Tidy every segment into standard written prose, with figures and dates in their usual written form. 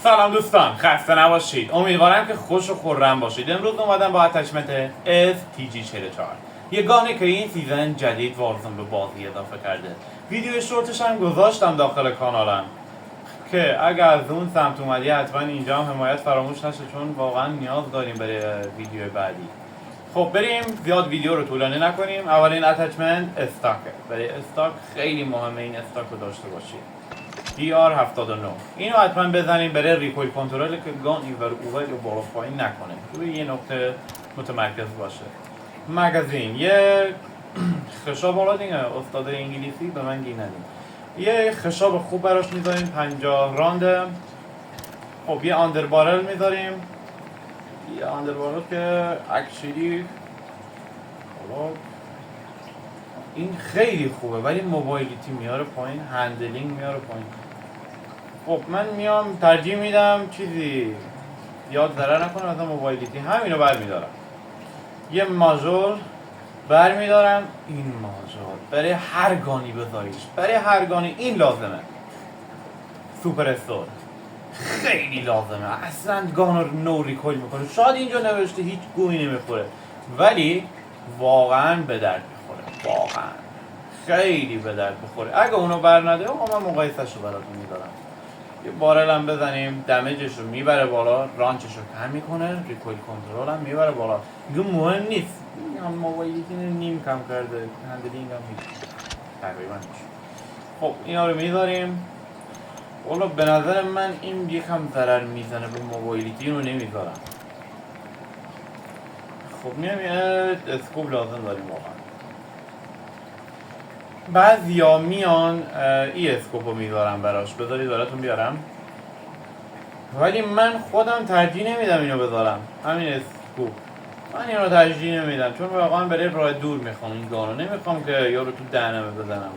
سلام دوستان، خسته نباشید. امیدوارم که خوش و خرم باشید. امروز اومدم با اتچمنت STG44، یه گانی که این سیزن جدید وارزون به بازی اضافه کرده. ویدیو شورتش هم گذاشتم داخل کانالم که اگر از اون سمت اومدی حتما اینجا هم حمایت فراموش نشه، چون واقعا نیاز داریم برای ویدیو بعدی. خب بریم زیاد ویدیو رو طولانی نکنیم. اولین اتچمنت استاکه. برای استاک خیلی مهمه این استاک رو داشته باشید. DR79 اینو حتما بزنیم برای ریکویل کنترل که گان اینور اونور رو بالا پایین نکنه، روی یه نقطه متمرکز باشه. مگزین یه خشاب، حالا دیگه استاد انگلیسی به من گیر ندیم، یه خشاب خوب براش میذاریم 50 رانده. خب یه آندربارل میذاریم، یه آندربارل که اکچولی این خیلی خوبه ولی موبایلیتی میاره پایین، هندلینگ میاره پایین. خب من میام ترجیح میدم چیزی یاد ضرر نکنه، مثلا موبایلیتی همینو برمیدارم. یه ماژور برمیدارم، این ماژور برای هر گانی بذاریش، برای هر گانی این لازمه. سوپر استور خیلی لازمه، اصلا گان رو نو ریکویل میکنه. شاید اینجا نوشته هیچ گویی نمیخوره ولی واقعا به درد میخوره، واقعا خیلی به درد بخوره. اگه اونو بر نده من مقایسهش رو براتون میدارم. یه بارل هم بزنیم، دمیجش رو میبره بالا، رانچش رو کم میکنه، ریکویل کنترل هم میبره بالا. دیگه مهم نیست، هم موبایلیتی نیم کم کرده، هندلینگ هم هیچ تقریبا هیچ. خب اینا رو میذاریم. والا به نظر من این یکم ضرر میزنه به موبایلیتی، رو نمیذارم. خب میام یه اسکوپ لازم داریم واقعا. بعضیا میان ای اسکوپو میذارم براش، بذارید براتون بیارم، ولی من خودم ترجیح نمیدم اینو بذارم. همین اسکوپ من اینو ترجیح نمیدم چون واقعا برای راه دور میخوام این گانو، نمیخوام که یارو تو دهنمه بزنم.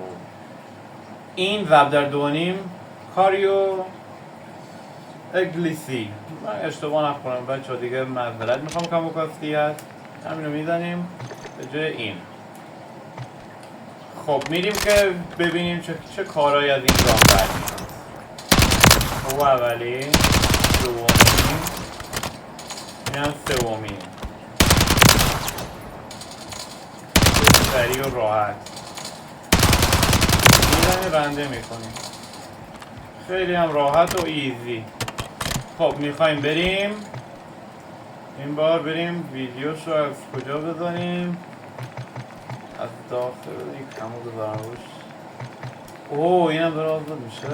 این ضرب در 2.5 کاریو اگلیسی، من اشتباه نکنم بچه ها دیگه معذرت میخوام کم و کاستی هست. همینو میزنیم به جای این. خب میریم که ببینیم چه کارهایی از این گام برمیاد. خب اولی، دومی، این هم سومی. سریع و راحت میزنی رنده میکنیم، خیلی هم راحت و ایزی. خب میخوایم بریم این بار بریم ویدیوش رو از کجا بزنیم؟ از داخل یک همو بذارم روش. اوه اینم داره آزاد میشه،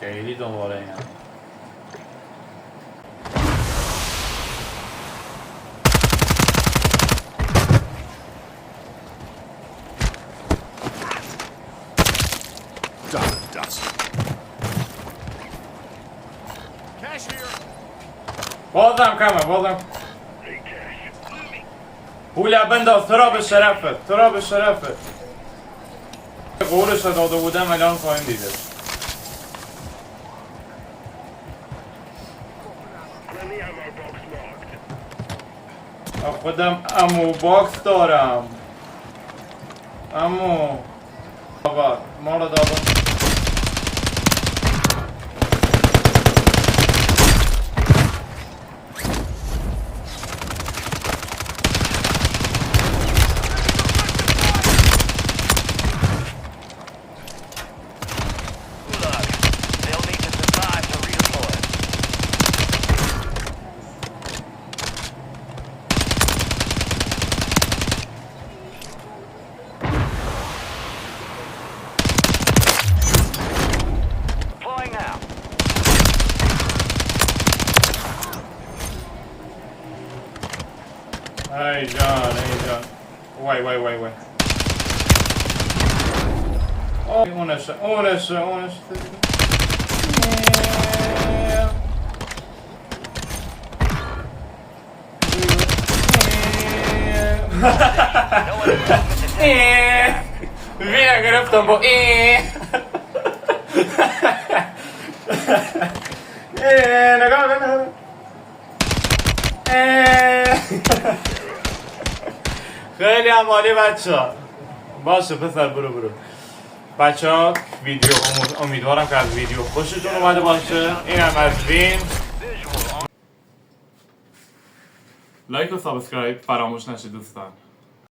خیلی دنباله اینم. بازم کمه، بازم پوله بنداز، تو را به شرفت، تو را به شرفت. قولش داده بودم الان خواهیم دیده. خودم امو باکس دارم. امو بابا ما رو دادم. Hey John, hey John. Wait. Oh, اونشه. بیا گرفتم با نگاه بنا. خیلی هم عالی بچه ها. باشه پسر برو. بچه ها ویدیو امیدوارم که از ویدیو خوشتون اومده باشه. این هم از وین. لایک و سابسکرایب فراموش نشه دوستان.